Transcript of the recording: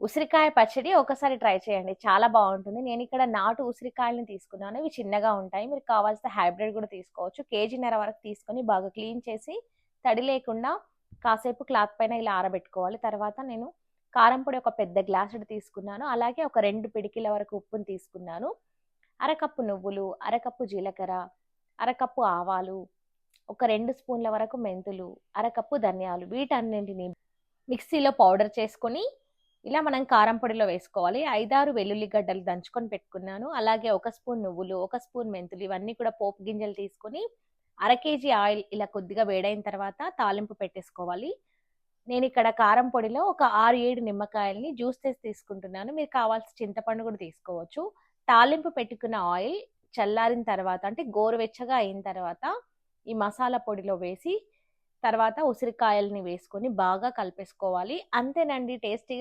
ఉసిరికాయ పచ్చడి ఒకసారి ట్రై చేయండి. చాలా బావుంటుంది. నేనిక్కడ నాటు ఉసిరికాయలని తీసుకున్నాను. ఇవి చిన్నగా ఉంటాయి. మీరు కావాల్సిన హైబ్రిడ్ గూడా తీసుకోవచ్చు. కేజీన్నర వరకు తీసుకొని బాగా క్లీన్ చేసి, తడి లేకుండా కాసేపు క్లాత్ పైన ఇలా ఆరబెట్టుకోవాలి. తర్వాత నేను కారం పొడి ఒక పెద్ద గ్లాసుడు తీసుకున్నాను. అలాగే ఒక 2 పిడికిల వరకు ఉప్పుని తీసుకున్నాను. అరకప్పు నువ్వులు, అరకప్పు జీలకర్ర, అరకప్పు ఆవాలు, ఒక 2 స్పూన్ల వరకు మెంతులు, అరకప్పు ధనియాలు వీటన్నింటిని మిక్సీలో పౌడర్ చేసుకొని ఇలా మనం కారం పొడిలో వేసుకోవాలి. 5, 6 వెల్లుల్లి గడ్డలు దంచుకొని పెట్టుకున్నాను. అలాగే 1 స్పూన్ నువ్వులు, 1 స్పూన్ మెంతులు ఇవన్నీ కూడా పోపు గింజలు తీసుకొని అర కేజీ ఆయిల్ ఇలా కొద్దిగా వేడైన తర్వాత తాలింపు పెట్టేసుకోవాలి. నేనిక్కడ కారం పొడిలో ఒక 6, 7 నిమ్మకాయలని జ్యూస్ చేసి తీసుకుంటున్నాను. మీరు కావాల్సిన చింతపండు కూడా తీసుకోవచ్చు. తాలింపు పెట్టుకున్న ఆయిల్ చల్లారిన తర్వాత అంటే గోరువెచ్చగా అయిన తర్వాత ఈ మసాలా పొడిలో వేసి తర్వాత ఉసిరికాయలని వేసుకొని బాగా కలిపేసుకోవాలి. అంతేనండి టేస్టీగా